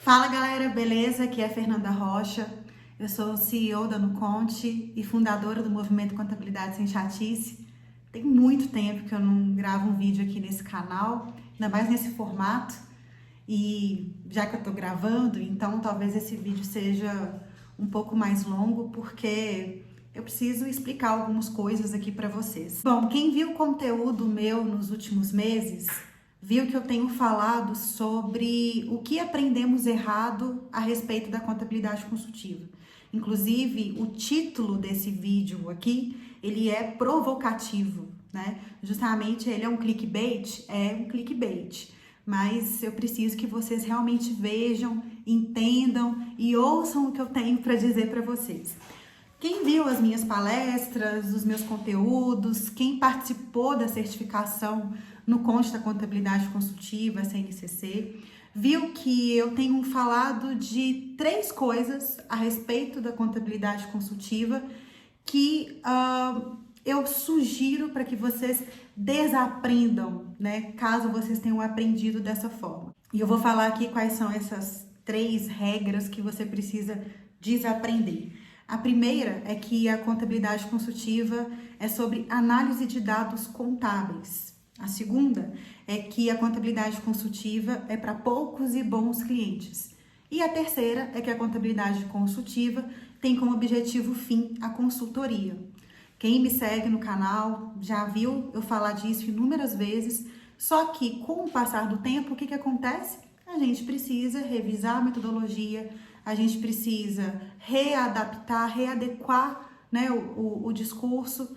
Fala galera, beleza? Aqui é a Fernanda Rocha, eu sou CEO da Nuconte e fundadora do movimento Contabilidade Sem Chatice. Tem muito tempo que eu não gravo um vídeo aqui nesse canal, ainda mais nesse formato, e já que eu tô gravando, então talvez esse vídeo seja um pouco mais longo, porque eu preciso explicar algumas coisas aqui para vocês. Bom, quem viu o conteúdo meu nos últimos meses viu que eu tenho falado sobre o que aprendemos errado a respeito da contabilidade consultiva. Inclusive, o título desse vídeo aqui, ele é provocativo, né? Justamente ele é um clickbait, mas eu preciso que vocês realmente vejam, entendam e ouçam o que eu tenho para dizer para vocês. Quem viu as minhas palestras, os meus conteúdos, quem participou da certificação no Conte da Contabilidade Consultiva, CNCC, viu que eu tenho falado de 3 coisas a respeito da contabilidade consultiva que eu sugiro para que vocês desaprendam, né? Caso vocês tenham aprendido dessa forma. E eu vou falar aqui quais são essas 3 regras que você precisa desaprender. A primeira é que a contabilidade consultiva é sobre análise de dados contábeis. A segunda é que a contabilidade consultiva é para poucos e bons clientes. E a terceira é que a contabilidade consultiva tem como objetivo fim a consultoria. Quem me segue no canal já viu eu falar disso inúmeras vezes, só que com o passar do tempo, o que acontece? A gente precisa revisar a metodologia, a gente precisa readaptar, readequar, né, o discurso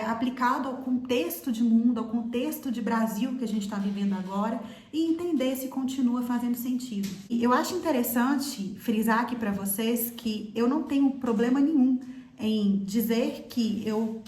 aplicado ao contexto de mundo, ao contexto de Brasil que a gente está vivendo agora e entender se continua fazendo sentido. E eu acho interessante frisar aqui para vocês que eu não tenho problema nenhum em dizer que eu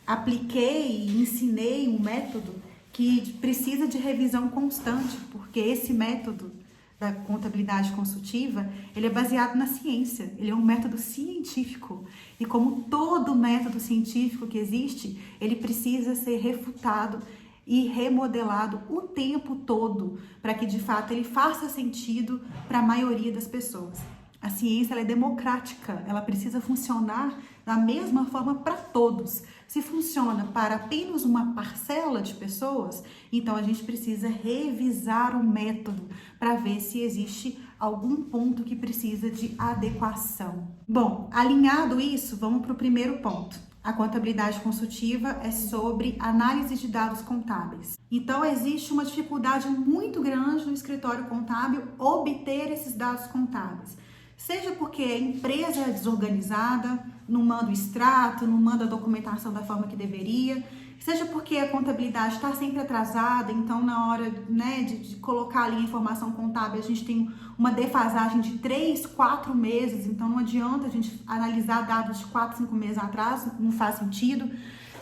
apliquei e ensinei um método que precisa de revisão constante, porque esse método da contabilidade consultiva, ele é baseado na ciência, ele é um método científico. E como todo método científico que existe, ele precisa ser refutado e remodelado o tempo todo, para que de fato ele faça sentido para a maioria das pessoas. A ciência ela é democrática, ela precisa funcionar da mesma forma para todos. Se funciona para apenas uma parcela de pessoas, então a gente precisa revisar o método para ver se existe algum ponto que precisa de adequação. Bom, alinhado isso, vamos para o primeiro ponto. A contabilidade consultiva é sobre análise de dados contábeis. Então, existe uma dificuldade muito grande no escritório contábil obter esses dados contábeis. Seja porque a empresa é desorganizada, não manda o extrato, não manda a documentação da forma que deveria, seja porque a contabilidade está sempre atrasada, então na hora, né, de colocar ali a informação contábil, a gente tem uma defasagem de 3, 4 meses, então não adianta a gente analisar dados de 4, 5 meses atrás, não faz sentido.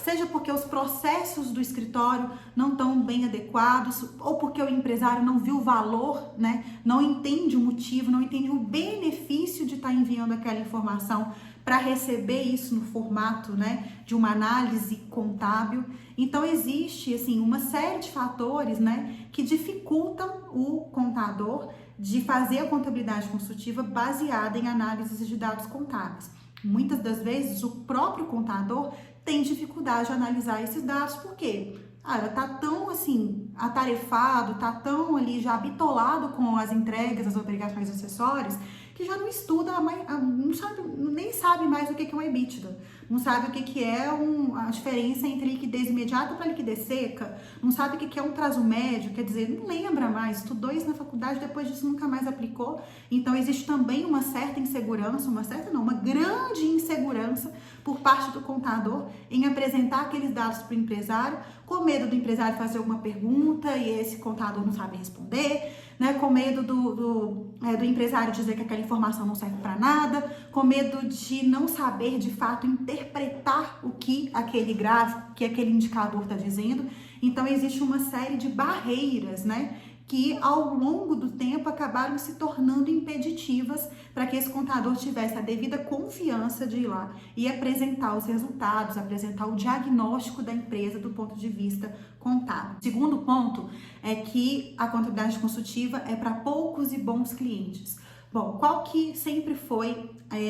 Seja porque os processos do escritório não estão bem adequados, ou porque o empresário não viu o valor, né? Não entende o motivo, não entende o benefício de estar enviando aquela informação para receber isso no formato, né, de uma análise contábil. Então existe assim uma série de fatores, né, que dificultam o contador de fazer a contabilidade consultiva baseada em análises de dados contábeis. Muitas das vezes o próprio contador tem dificuldade de analisar esses dados, por quê? Ela tá tão assim atarefado, tá tão ali já bitolado com as entregas, as obrigações acessórias, que já não estuda, não sabe, nem sabe mais o que é um EBITDA, não sabe o que é a diferença entre liquidez imediata para liquidez seca, não sabe o que é um prazo médio, quer dizer, não lembra mais, estudou isso na faculdade, depois disso nunca mais aplicou. Então existe também uma certa insegurança, uma grande insegurança por parte do contador em apresentar aqueles dados para o empresário, com medo do empresário fazer alguma pergunta e esse contador não sabe responder, né? Com medo do empresário dizer que aquela informação não serve para nada, com medo de não saber de fato interpretar o que aquele gráfico, que aquele indicador está dizendo. Então existe uma série de barreiras, né, que ao longo do tempo acabaram se tornando impeditivas para que esse contador tivesse a devida confiança de ir lá e apresentar os resultados, apresentar o diagnóstico da empresa do ponto de vista contábil. O segundo ponto é que a contabilidade consultiva é para poucos e bons clientes. Bom, qual que sempre foi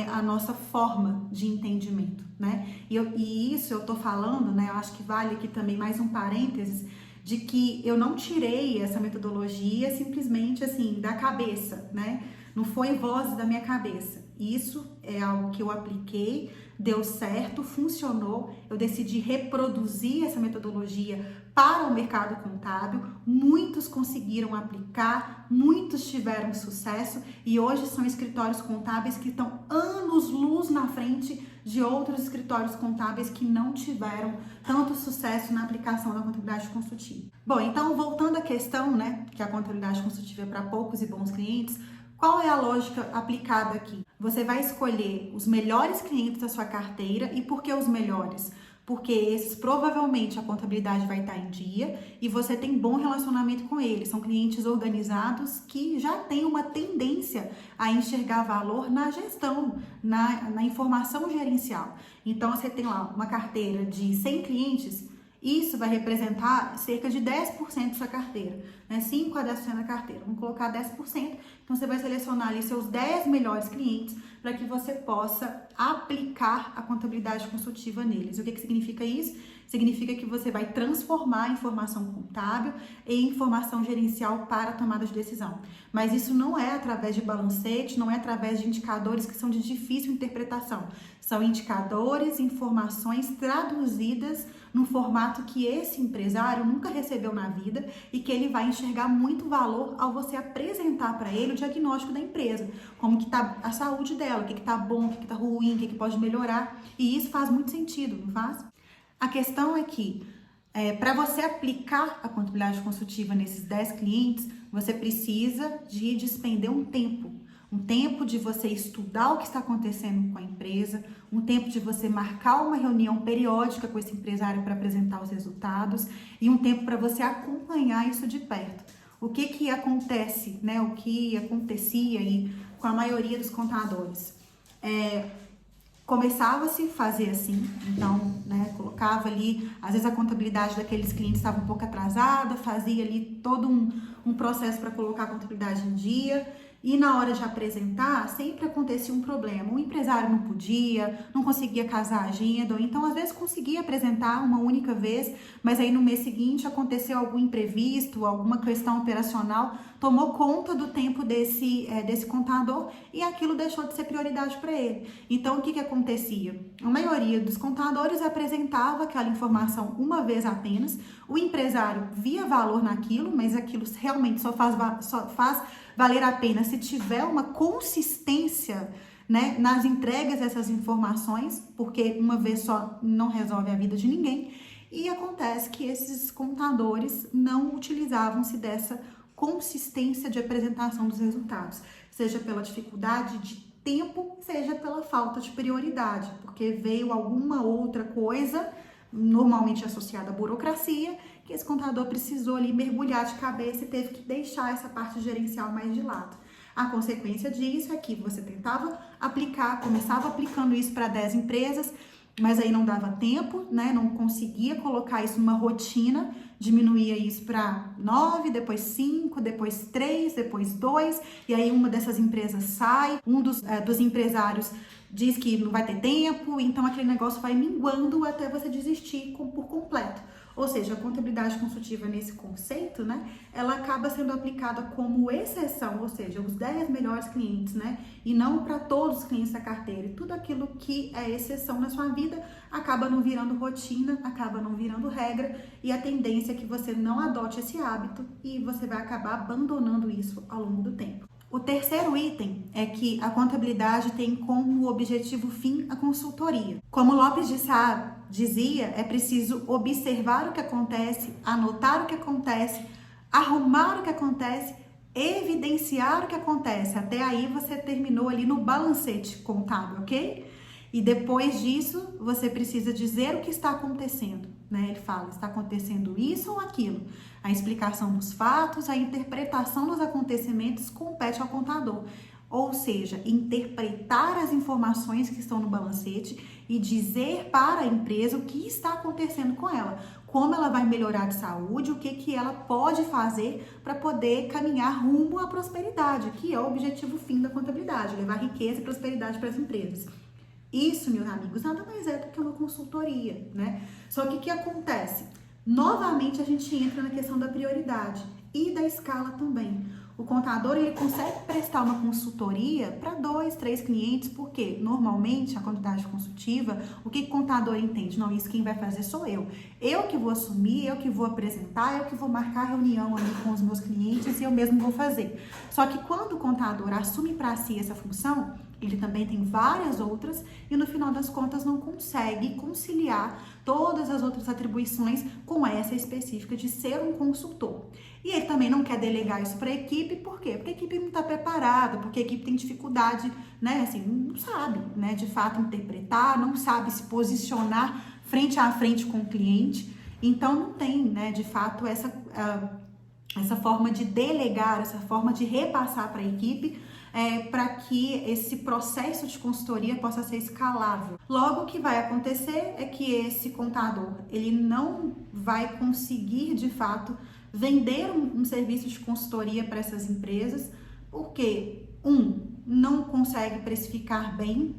a nossa forma de entendimento, né? E isso eu tô falando, né? Eu acho que vale aqui também mais um parênteses, de que eu não tirei essa metodologia simplesmente assim da cabeça, né? Não foi voz da minha cabeça. Isso é algo que eu apliquei, deu certo, funcionou. Eu decidi reproduzir essa metodologia para o mercado contábil. Muitos conseguiram aplicar, muitos tiveram sucesso e hoje são escritórios contábeis que estão anos-luz na frente de outros escritórios contábeis que não tiveram tanto sucesso na aplicação da contabilidade consultiva. Bom, então voltando à questão, né, que a contabilidade consultiva é para poucos e bons clientes, qual é a lógica aplicada aqui? Você vai escolher os melhores clientes da sua carteira. E por que os melhores? Porque esses provavelmente a contabilidade vai estar em dia e você tem bom relacionamento com eles. São clientes organizados que já têm uma tendência a enxergar valor na gestão, na informação gerencial. Então você tem lá uma carteira de 100 clientes, isso vai representar cerca de 10% da sua carteira, né? 5 a 10% da carteira. Vamos colocar 10%. Então, você vai selecionar ali seus 10 melhores clientes para que você possa aplicar a contabilidade consultiva neles. O que significa isso? Significa que você vai transformar a informação contábil em informação gerencial para a tomada de decisão. Mas isso não é através de balancete, não é através de indicadores que são de difícil interpretação. São indicadores, informações traduzidas num formato que esse empresário nunca recebeu na vida e que ele vai enxergar muito valor ao você apresentar para ele o diagnóstico da empresa, como que está a saúde dela, o que está bom, o que está ruim, o que pode melhorar, e isso faz muito sentido, não faz? A questão é que, para você aplicar a contabilidade consultiva nesses 10 clientes, você precisa de despender um tempo de você estudar o que está acontecendo com a empresa, um tempo de você marcar uma reunião periódica com esse empresário para apresentar os resultados e um tempo para você acompanhar isso de perto. O que acontece, né? O que acontecia aí com a maioria dos contadores? Começava-se a fazer assim, então, né, colocava ali, às vezes a contabilidade daqueles clientes estava um pouco atrasada, fazia ali todo um processo para colocar a contabilidade em dia. E na hora de apresentar, sempre acontecia um problema. O empresário não podia, não conseguia casar a agenda, ou então às vezes conseguia apresentar uma única vez, mas aí no mês seguinte aconteceu algum imprevisto, alguma questão operacional, tomou conta do tempo desse contador e aquilo deixou de ser prioridade para ele. Então o que acontecia? A maioria dos contadores apresentava aquela informação uma vez apenas, o empresário via valor naquilo, mas aquilo realmente só faz valer a pena se tiver uma consistência, né, nas entregas dessas informações, porque uma vez só não resolve a vida de ninguém. E acontece que esses contadores não utilizavam-se dessa consistência de apresentação dos resultados, seja pela dificuldade de tempo, seja pela falta de prioridade, porque veio alguma outra coisa, normalmente associada à burocracia, que esse contador precisou ali mergulhar de cabeça e teve que deixar essa parte gerencial mais de lado. A consequência disso é que você tentava aplicar, começava aplicando isso para 10 empresas, mas aí não dava tempo, né? Não conseguia colocar isso numa rotina, diminuía isso para 9, depois 5, depois 3, depois 2, e aí uma dessas empresas sai, um dos empresários diz que não vai ter tempo, então aquele negócio vai minguando até você desistir por completo. Ou seja, a contabilidade consultiva nesse conceito, né, ela acaba sendo aplicada como exceção, ou seja, os 10 melhores clientes, né, e não para todos os clientes da carteira. E tudo aquilo que é exceção na sua vida acaba não virando rotina, acaba não virando regra, e a tendência é que você não adote esse hábito e você vai acabar abandonando isso ao longo do tempo. O terceiro item é que a contabilidade tem como objetivo fim a consultoria. Como Lopes de Sá dizia, é preciso observar o que acontece, anotar o que acontece, arrumar o que acontece, evidenciar o que acontece. Até aí você terminou ali no balancete contábil, ok? E depois disso, você precisa dizer o que está acontecendo. né? Ele fala, está acontecendo isso ou aquilo. A explicação dos fatos, a interpretação dos acontecimentos compete ao contador. Ou seja, interpretar as informações que estão no balancete e dizer para a empresa o que está acontecendo com ela, como ela vai melhorar de saúde, o que ela pode fazer para poder caminhar rumo à prosperidade, que é o objetivo fim da contabilidade, levar riqueza e prosperidade para as empresas. Isso, meus amigos, nada mais é do que uma consultoria, né? Só que o que acontece? Novamente a gente entra na questão da prioridade e da escala também. O contador, ele consegue prestar uma consultoria para 2, 3 clientes, porque normalmente a contabilidade consultiva, o que o contador entende? Não, isso quem vai fazer sou eu. Eu que vou assumir, eu que vou apresentar, eu que vou marcar reunião ali com os meus clientes e eu mesmo vou fazer. Só que quando o contador assume para si essa função, ele também tem várias outras e no final das contas não consegue conciliar todas as outras atribuições com essa específica de ser um consultor. E ele também não quer delegar isso para a equipe, por quê? Porque a equipe não está preparada, porque a equipe tem dificuldade, né, assim, não sabe, né, de fato interpretar, não sabe se posicionar frente a frente com o cliente, então não tem, né, de fato essa forma de delegar, essa forma de repassar para a equipe, para que esse processo de consultoria possa ser escalável. Logo, o que vai acontecer é que esse contador, ele não vai conseguir, de fato, vender um serviço de consultoria para essas empresas, porque, não consegue precificar bem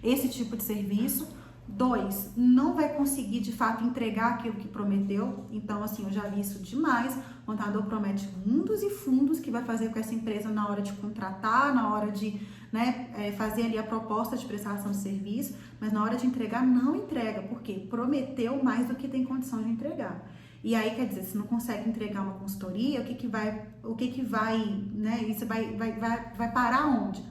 esse tipo de serviço. 2, não vai conseguir, de fato, entregar aquilo que prometeu. Então, assim, eu já vi isso demais. O contador promete mundos e fundos que vai fazer com essa empresa na hora de contratar, na hora de fazer ali a proposta de prestação de serviço, mas na hora de entregar, não entrega. Por quê? Prometeu mais do que tem condição de entregar. E aí, quer dizer, se não consegue entregar uma consultoria, isso vai parar onde?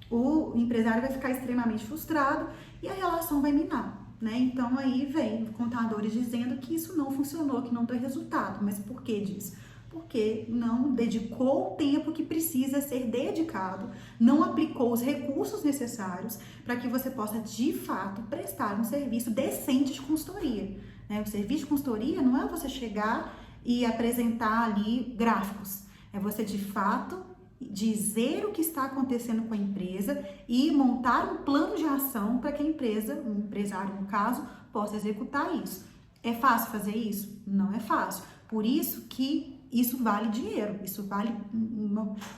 O empresário vai ficar extremamente frustrado e a relação vai minar, né? Então aí vem contadores dizendo que isso não funcionou, que não deu resultado. Mas por que disso? Porque não dedicou o tempo que precisa ser dedicado, não aplicou os recursos necessários para que você possa, de fato, prestar um serviço decente de consultoria, né? O serviço de consultoria não é você chegar e apresentar ali gráficos, é você, de fato, dizer o que está acontecendo com a empresa e montar um plano de ação para que a empresa, o empresário no caso, possa executar isso. É fácil fazer isso? Não é fácil. Por isso que isso vale dinheiro, isso vale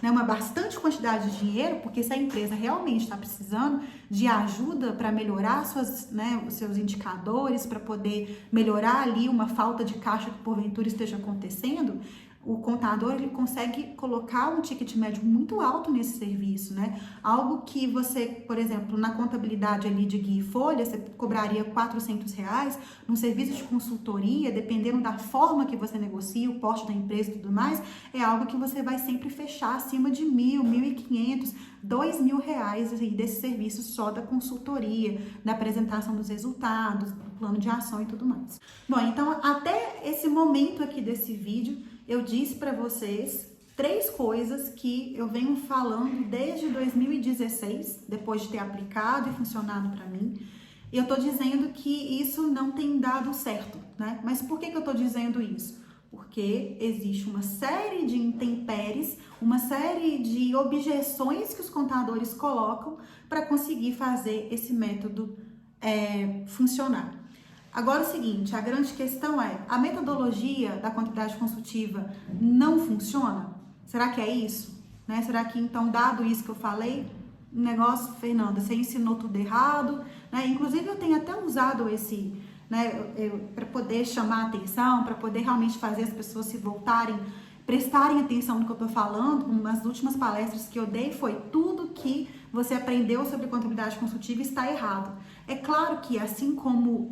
uma bastante quantidade de dinheiro, porque se a empresa realmente está precisando de ajuda para melhorar os seus indicadores, para poder melhorar ali uma falta de caixa que porventura esteja acontecendo, o contador, ele consegue colocar um ticket médio muito alto nesse serviço, né? Algo que você, por exemplo, na contabilidade ali de guia e folha, você cobraria R$400, num serviço de consultoria, dependendo da forma que você negocia, o porte da empresa e tudo mais, é algo que você vai sempre fechar acima de R$1.000, R$1.500, R$2.000 aí desse serviço só da consultoria, da apresentação dos resultados, do plano de ação e tudo mais. Bom, então, até esse momento aqui desse vídeo, eu disse para vocês 3 coisas que eu venho falando desde 2016, depois de ter aplicado e funcionado para mim. E eu tô dizendo que isso não tem dado certo, né? Mas por que eu tô dizendo isso? Porque existe uma série de intempéries, uma série de objeções que os contadores colocam para conseguir fazer esse método funcionar. Agora, o seguinte, a grande questão é, a metodologia da contabilidade consultiva não funciona? Será que é isso? Né? Será que, então, dado isso que eu falei, o negócio, Fernanda, você ensinou tudo errado, né? Inclusive, eu tenho até usado esse, né, para poder chamar a atenção, para poder realmente fazer as pessoas se voltarem, prestarem atenção no que eu estou falando. Uma das últimas palestras que eu dei foi tudo que você aprendeu sobre contabilidade consultiva está errado. É claro que, assim como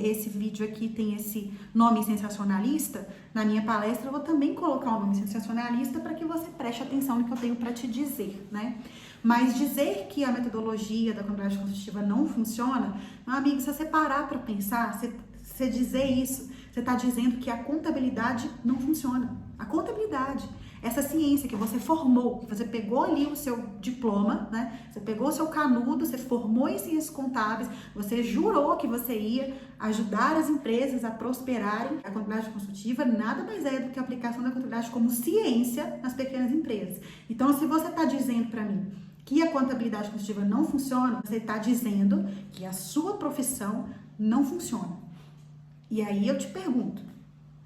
esse vídeo aqui tem esse nome sensacionalista, na minha palestra eu vou também colocar o nome sensacionalista para que você preste atenção no que eu tenho para te dizer, né? Mas dizer que a metodologia da contabilidade consultiva não funciona, meu amigo, se você parar para pensar, você dizer isso, você está dizendo que a contabilidade não funciona. A contabilidade, essa ciência que você formou, que você pegou ali o seu diploma, né? Você pegou o seu canudo, você formou em ciências contábeis, você jurou que você ia ajudar as empresas a prosperarem. A contabilidade consultiva nada mais é do que a aplicação da contabilidade como ciência nas pequenas empresas. Então, se você está dizendo para mim que a contabilidade consultiva não funciona, você está dizendo que a sua profissão não funciona. E aí eu te pergunto,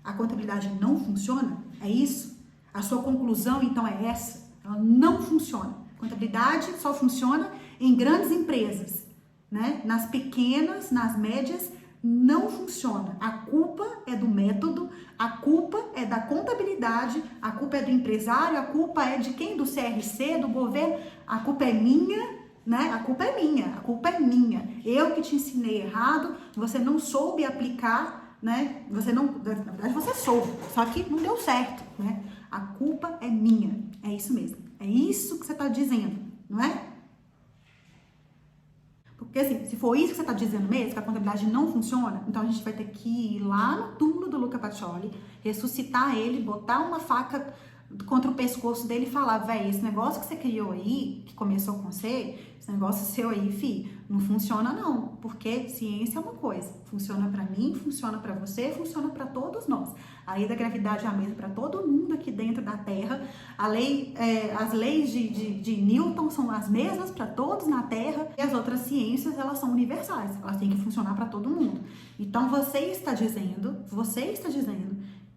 a contabilidade não funciona? É isso? A sua conclusão, então, é essa? Ela não funciona. Contabilidade só funciona em grandes empresas, né? Nas pequenas, nas médias, não funciona. A culpa é do método, a culpa é da contabilidade, a culpa é do empresário, a culpa é de quem? Do CRC, do governo. A culpa é minha, né? A culpa é minha, a culpa é minha. Eu que te ensinei errado, você não soube aplicar, né? Você não, na verdade você soube, só que não deu certo, né? A culpa é minha, é isso mesmo. É isso que você está dizendo, não é? Porque assim, se for isso que você está dizendo mesmo, que a contabilidade não funciona, então a gente vai ter que ir lá no túmulo do Luca Pacioli, ressuscitar ele, botar uma faca contra o pescoço dele e falar, véi, esse negócio que você criou aí, que começou com você, esse negócio seu aí, não funciona não, porque ciência é uma coisa, funciona pra mim, funciona pra você, funciona pra todos nós. A lei da gravidade é a mesma pra todo mundo aqui dentro da Terra, as leis de Newton são as mesmas pra todos na Terra, e as outras ciências, elas são universais, elas têm que funcionar pra todo mundo. Então você está dizendo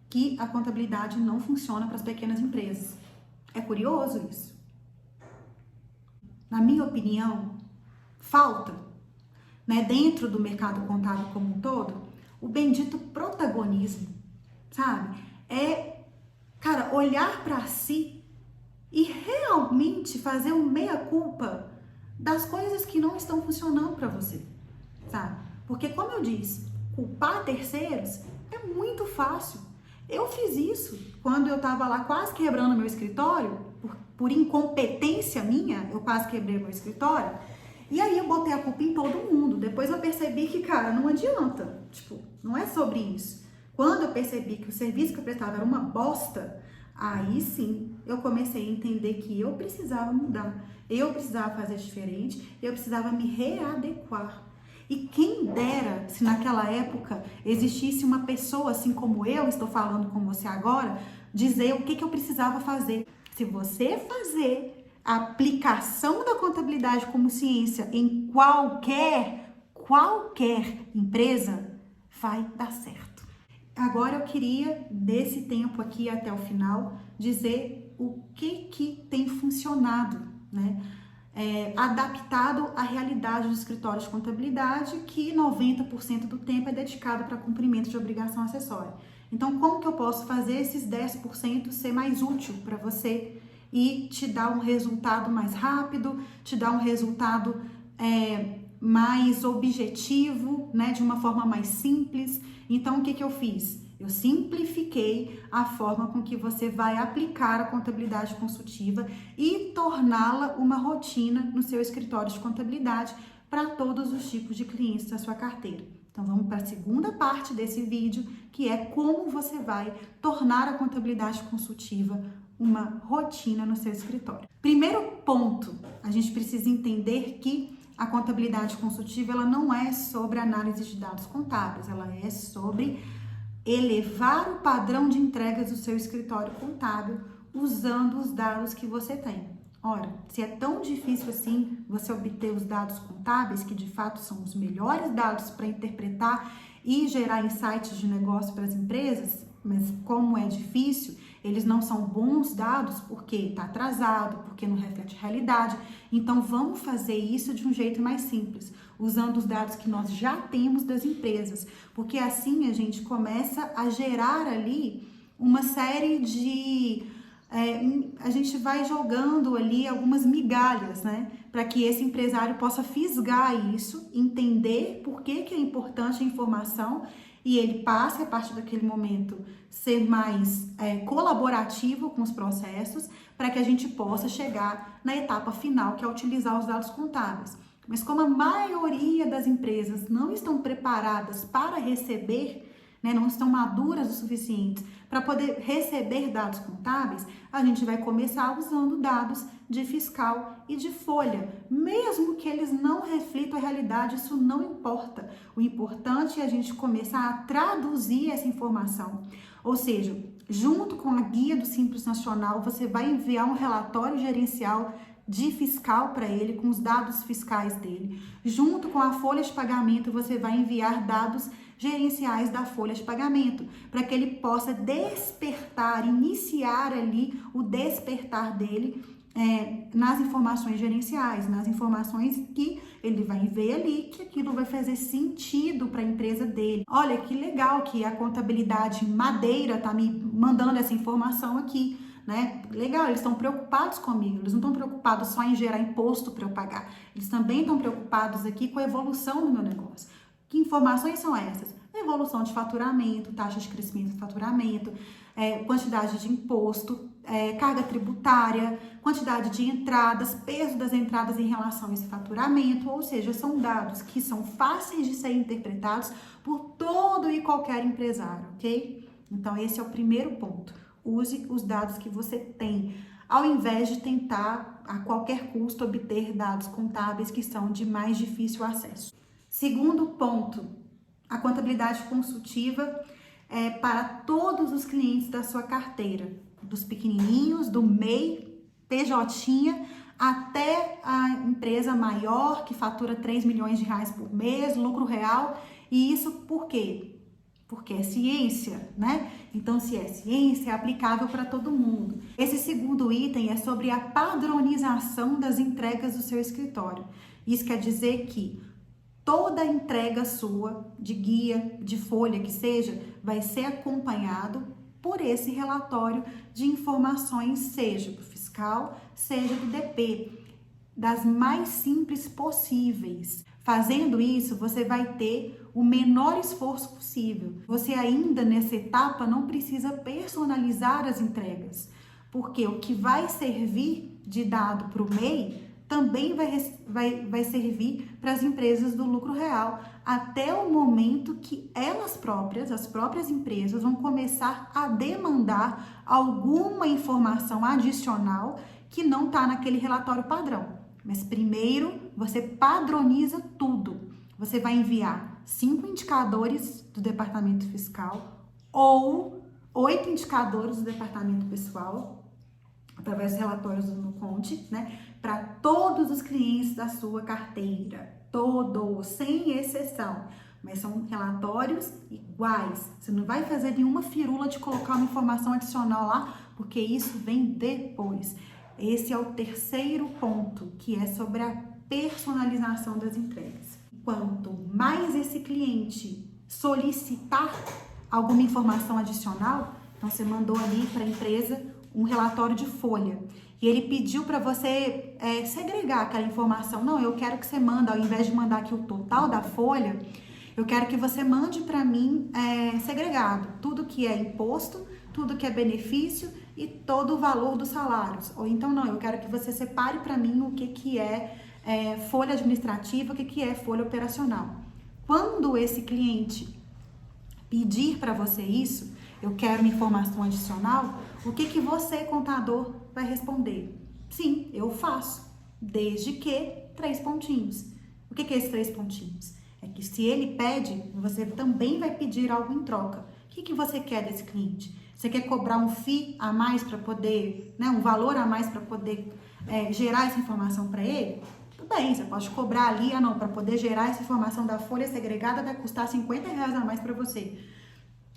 que a contabilidade não funciona para as pequenas empresas. É curioso isso? Na minha opinião, falta, né, dentro do mercado contábil como um todo, o bendito protagonismo, sabe? Cara, olhar para si e realmente fazer um meia-culpa das coisas que não estão funcionando para você, sabe? Porque, como eu disse, culpar terceiros é muito fácil. Eu fiz isso quando eu tava lá quase quebrando meu escritório, por incompetência minha, eu quase quebrei meu escritório, e aí eu botei a culpa em todo mundo. Depois eu percebi que, cara, não adianta, não é sobre isso. Quando eu percebi que o serviço que eu prestava era uma bosta, aí sim eu comecei a entender que eu precisava mudar, eu precisava fazer diferente, eu precisava me readequar. E quem dera se naquela época existisse uma pessoa assim como eu estou falando com você agora, dizer o que eu precisava fazer. Se você fazer a aplicação da contabilidade como ciência em qualquer empresa, vai dar certo. Agora eu queria, desse tempo aqui até o final, dizer o que tem funcionado, né? Adaptado à realidade dos escritórios de contabilidade, que 90% do tempo é dedicado para cumprimento de obrigação acessória. Então, como que eu posso fazer esses 10% ser mais útil para você e te dar um resultado mais rápido, te dar um resultado mais objetivo, né, de uma forma mais simples? Então, o que eu fiz? Eu simplifiquei a forma com que você vai aplicar a contabilidade consultiva e torná-la uma rotina no seu escritório de contabilidade para todos os tipos de clientes da sua carteira. Então vamos para a segunda parte desse vídeo, que é como você vai tornar a contabilidade consultiva uma rotina no seu escritório. Primeiro ponto, a gente precisa entender que a contabilidade consultiva ela não é sobre análise de dados contábeis, ela é sobre elevar o padrão de entregas do seu escritório contábil usando os dados que você tem. Ora, se é tão difícil assim você obter os dados contábeis, que de fato são os melhores dados para interpretar e gerar insights de negócio para as empresas, mas como é difícil, eles não são bons dados porque está atrasado, porque não reflete a realidade. Então vamos fazer isso de um jeito mais simples, usando os dados que nós já temos das empresas, porque assim a gente começa a gerar ali uma série de... a gente vai jogando ali algumas migalhas, né? Para que esse empresário possa fisgar isso, entender por que é importante a informação e ele passe, a partir daquele momento, ser mais colaborativo com os processos, para que a gente possa chegar na etapa final, que é utilizar os dados contábeis. Mas como a maioria das empresas não estão preparadas para receber né, não estão maduras o suficiente para poder receber dados contábeis, a gente vai começar usando dados de fiscal e de folha. Mesmo que eles não reflitam a realidade, isso não importa. O importante é a gente começar a traduzir essa informação. Ou seja, junto com a guia do Simples Nacional, você vai enviar um relatório gerencial de fiscal para ele, com os dados fiscais dele. Junto com a folha de pagamento, você vai enviar dados gerenciais da folha de pagamento, para que ele possa despertar, iniciar ali o despertar dele nas informações gerenciais, nas informações que ele vai ver ali que aquilo vai fazer sentido para a empresa dele. Olha que legal que a contabilidade Madeira tá me mandando essa informação aqui, né? Legal, eles estão preocupados comigo, eles não estão preocupados só em gerar imposto para eu pagar, eles também estão preocupados aqui com a evolução do meu negócio. Que informações são essas? Evolução de faturamento, taxa de crescimento do faturamento, quantidade de imposto, carga tributária, quantidade de entradas, peso das entradas em relação a esse faturamento, ou seja, são dados que são fáceis de serem interpretados por todo e qualquer empresário, ok? Então, esse é o primeiro ponto. Use os dados que você tem, ao invés de tentar, a qualquer custo, obter dados contábeis que são de mais difícil acesso. Segundo ponto, a contabilidade consultiva é para todos os clientes da sua carteira, dos pequenininhos, do MEI, PJ, até a empresa maior que fatura 3 milhões de reais por mês, lucro real. E isso por quê? Porque é ciência, né? Então, se é ciência, é aplicável para todo mundo. Esse segundo item é sobre a padronização das entregas do seu escritório. Isso quer dizer que toda entrega sua, de guia, de folha que seja, vai ser acompanhado por esse relatório de informações, seja do fiscal, seja do DP, das mais simples possíveis. Fazendo isso, você vai ter o menor esforço possível. Você ainda nessa etapa não precisa personalizar as entregas, porque o que vai servir de dado para o MEI também vai servir para as empresas do lucro real, até o momento que elas próprias, as próprias empresas, vão começar a demandar alguma informação adicional que não está naquele relatório padrão. Mas primeiro, você padroniza tudo. Você vai enviar 5 indicadores do departamento fiscal ou 8 indicadores do departamento pessoal, através dos relatórios do NuConte, né? Para todos os clientes da sua carteira, todos, sem exceção. Mas são relatórios iguais. Você não vai fazer nenhuma firula de colocar uma informação adicional lá, porque isso vem depois. Esse é o terceiro ponto, que é sobre a personalização das entregas. Quanto mais esse cliente solicitar alguma informação adicional, então você mandou ali para a empresa um relatório de folha e ele pediu para você segregar aquela informação. Não, eu quero que você mande, ao invés de mandar aqui o total da folha, eu quero que você mande para mim segregado, tudo que é imposto, tudo que é benefício e todo o valor dos salários. Ou então não, eu quero que você separe para mim o que é folha administrativa, o que é folha operacional. Quando esse cliente pedir para você isso, eu quero uma informação adicional, o que você, contador, vai responder? Sim, eu faço, desde que 3 pontinhos. O que é esses 3 pontinhos? É que se ele pede, você também vai pedir algo em troca. O que você quer desse cliente? Você quer cobrar um FII a mais para poder, né, um valor a mais para poder gerar essa informação para ele? Tudo bem, você pode cobrar ali, para poder gerar essa informação da folha segregada vai custar R$50 a mais para você.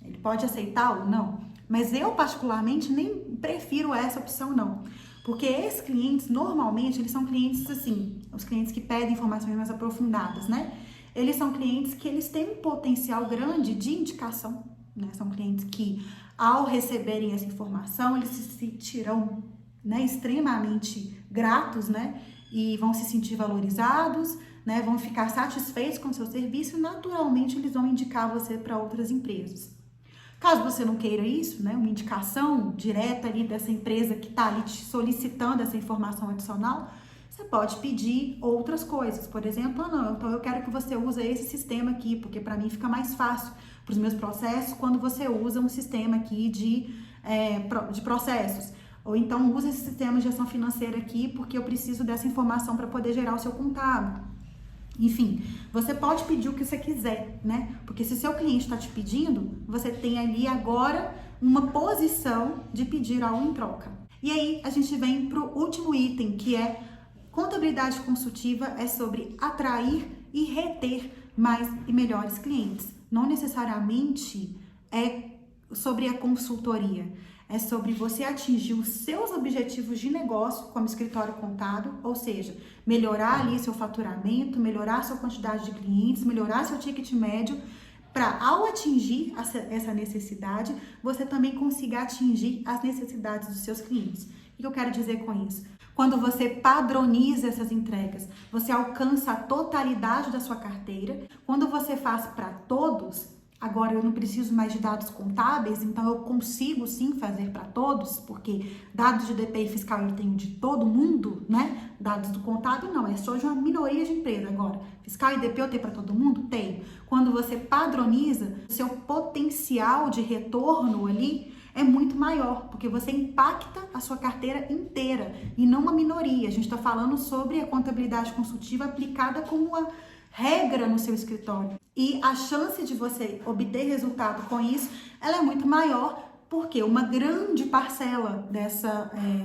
Ele pode aceitar ou não, mas eu particularmente nem prefiro essa opção não, porque esses clientes normalmente eles são clientes assim, os clientes que pedem informações mais aprofundadas, né? Eles são clientes que eles têm um potencial grande de indicação, né? São clientes que ao receberem essa informação eles se sentirão, né, extremamente gratos, né? E vão se sentir valorizados, né? Vão ficar satisfeitos com o seu serviço e naturalmente eles vão indicar você para outras empresas. Caso você não queira isso, né, uma indicação direta ali dessa empresa que está ali te solicitando essa informação adicional, Você pode pedir outras coisas, por exemplo, não, então eu quero que você use esse sistema aqui, porque para mim fica mais fácil para os meus processos quando você usa um sistema aqui de processos. Ou então usa esse sistema de gestão financeira aqui, porque eu preciso dessa informação para poder gerar o seu contábil. Enfim, você pode pedir o que você quiser, né? Porque se seu cliente está te pedindo, você tem ali agora uma posição de pedir algo em troca. E aí a gente vem para o último item, que é contabilidade consultiva, é sobre atrair e reter mais e melhores clientes. Não necessariamente é sobre a consultoria. É sobre você atingir os seus objetivos de negócio como escritório contábil, ou seja, melhorar ali seu faturamento, melhorar sua quantidade de clientes, melhorar seu ticket médio, para ao atingir essa necessidade, você também consiga atingir as necessidades dos seus clientes. O que eu quero dizer com isso? Quando você padroniza essas entregas, você alcança a totalidade da sua carteira. Quando você faz para todos, agora eu não preciso mais de dados contábeis, então eu consigo sim fazer para todos, porque dados de DPI fiscal eu tenho de todo mundo, né? Dados do contábil não, é só de uma minoria de empresa. Agora, fiscal e DP eu tenho para todo mundo? Tenho. Quando você padroniza, o seu potencial de retorno ali é muito maior, porque você impacta a sua carteira inteira e não uma minoria. A gente está falando sobre a contabilidade consultiva aplicada como uma regra no seu escritório. E a chance de você obter resultado com isso, ela é muito maior, porque uma grande parcela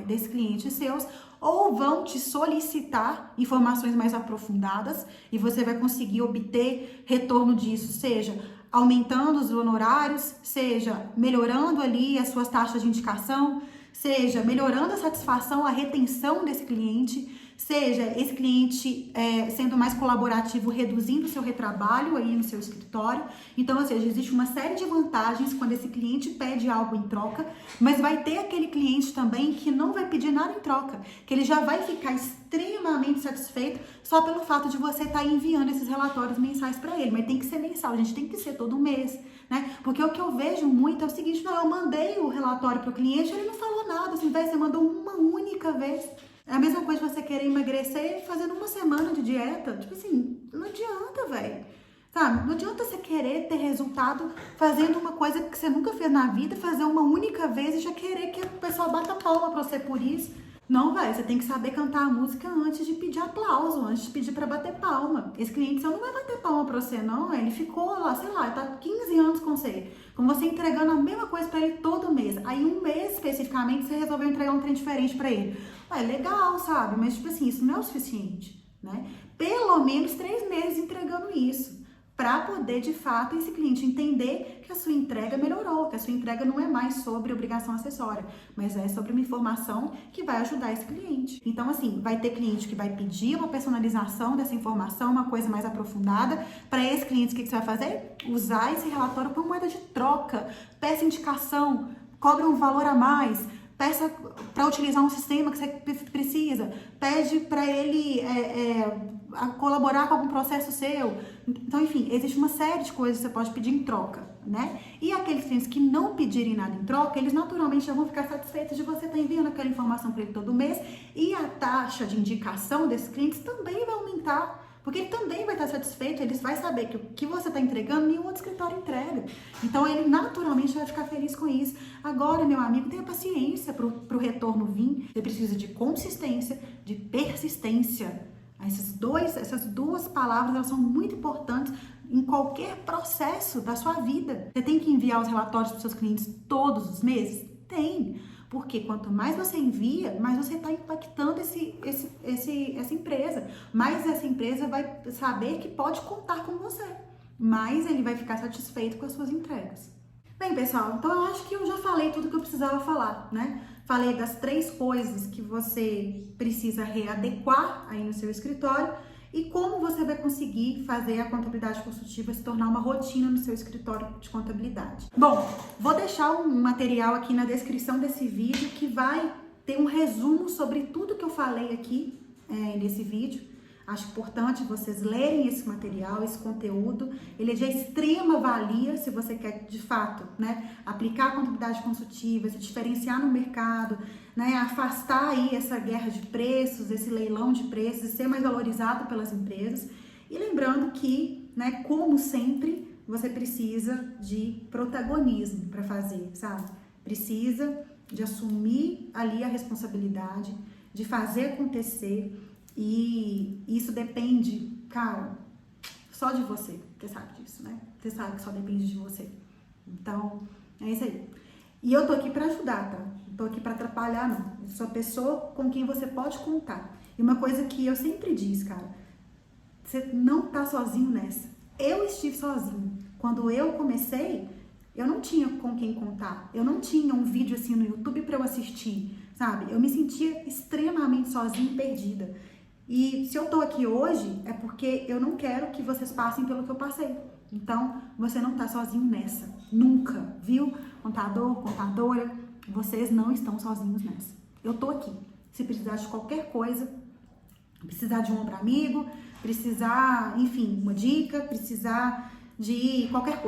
desse cliente seus ou vão te solicitar informações mais aprofundadas e você vai conseguir obter retorno disso, seja aumentando os honorários, seja melhorando ali as suas taxas de indicação, seja melhorando a satisfação, a retenção desse cliente, seja esse cliente sendo mais colaborativo, reduzindo o seu retrabalho aí no seu escritório. Então, ou seja, existe uma série de vantagens quando esse cliente pede algo em troca, mas vai ter aquele cliente também que não vai pedir nada em troca, que ele já vai ficar extremamente satisfeito só pelo fato de você estar enviando esses relatórios mensais para ele. Mas tem que ser mensal, a gente tem que ser todo mês, né? Porque o que eu vejo muito é o seguinte: não, eu mandei o relatório para o cliente, ele não falou nada, assim, você mandou uma única vez. É a mesma coisa de você querer emagrecer fazendo uma semana de dieta. Tipo assim, não adianta, velho. Sabe? Não adianta você querer ter resultado fazendo uma coisa que você nunca fez na vida, fazer uma única vez e já querer que a pessoa bata palma pra você por isso. Não, velho. Você tem que saber cantar a música antes de pedir aplauso, antes de pedir pra bater palma. Esse cliente seu não vai bater palma pra você, não. Ele ficou lá, sei lá, tá 15 anos com você. Com você entregando a mesma coisa pra ele todo mês. Aí um mês, especificamente, você resolveu entregar um trem diferente pra ele. É legal, sabe? Mas, tipo assim, isso não é o suficiente, né? Pelo menos 3 meses entregando isso, para poder, de fato, esse cliente entender que a sua entrega melhorou, que a sua entrega não é mais sobre obrigação acessória, mas é sobre uma informação que vai ajudar esse cliente. Então, assim, vai ter cliente que vai pedir uma personalização dessa informação, uma coisa mais aprofundada. Para esse cliente, o que você vai fazer? Usar esse relatório como moeda de troca, peça indicação, cobra um valor a mais, peça para utilizar um sistema que você precisa, pede para ele colaborar com algum processo seu. Então, enfim, existe uma série de coisas que você pode pedir em troca, né? E aqueles clientes que não pedirem nada em troca, eles naturalmente já vão ficar satisfeitos de você estar enviando aquela informação para ele todo mês, e a taxa de indicação desses clientes também vai aumentar, porque ele também vai estar satisfeito, ele vai saber que o que você está entregando, nenhum outro escritório entrega. Então, ele naturalmente vai ficar feliz com isso. Agora, meu amigo, tenha paciência para o retorno vir. Você precisa de consistência, de persistência. Essas duas palavras, elas são muito importantes em qualquer processo da sua vida. Você tem que enviar os relatórios para os seus clientes todos os meses? Tem. Porque quanto mais você envia, mais você está impactando essa empresa. Mais essa empresa vai saber que pode contar com você. Mais ele vai ficar satisfeito com as suas entregas. Bem, pessoal, então eu acho que eu já falei tudo que eu precisava falar, né? Falei das 3 coisas que você precisa readequar aí no seu escritório e como você vai conseguir fazer a contabilidade consultiva se tornar uma rotina no seu escritório de contabilidade. Bom, vou deixar um material aqui na descrição desse vídeo que vai ter um resumo sobre tudo que eu falei aqui nesse vídeo. Acho importante vocês lerem esse material, esse conteúdo. Ele é de extrema valia se você quer, de fato, né, aplicar a contabilidade consultiva, se diferenciar no mercado, né, afastar aí essa guerra de preços, esse leilão de preços e ser mais valorizado pelas empresas. E lembrando que, né, como sempre, você precisa de protagonismo para fazer, sabe? Precisa de assumir ali a responsabilidade, de fazer acontecer. E isso depende, cara, só de você. Você sabe disso, né? Você sabe que só depende de você. Então, é isso aí. E eu tô aqui pra ajudar, tá? Não tô aqui pra atrapalhar, não. Eu sou a pessoa com quem você pode contar. E uma coisa que eu sempre diz, cara, você não tá sozinho nessa. Eu estive sozinho. Quando eu comecei, eu não tinha com quem contar. Eu não tinha um vídeo assim no YouTube pra eu assistir, sabe? Eu me sentia extremamente sozinha e perdida. E se eu tô aqui hoje, é porque eu não quero que vocês passem pelo que eu passei. Então, você não tá sozinho nessa. Nunca, viu? Contador, contadora, vocês não estão sozinhos nessa. Eu tô aqui. Se precisar de qualquer coisa, precisar de um ombro amigo, precisar, enfim, uma dica, precisar de qualquer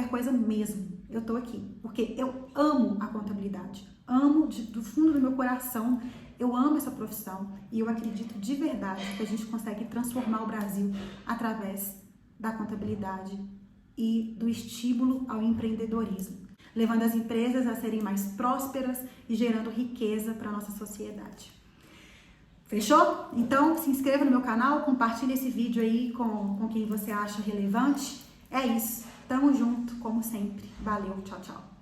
coisa mesmo, eu tô aqui. Porque eu amo a contabilidade. Amo do fundo do meu coração. Eu amo essa profissão e eu acredito de verdade que a gente consegue transformar o Brasil através da contabilidade e do estímulo ao empreendedorismo, levando as empresas a serem mais prósperas e gerando riqueza para a nossa sociedade. Fechou? Então se inscreva no meu canal, compartilhe esse vídeo aí com quem você acha relevante. É isso. Tamo junto, como sempre. Valeu, tchau, tchau.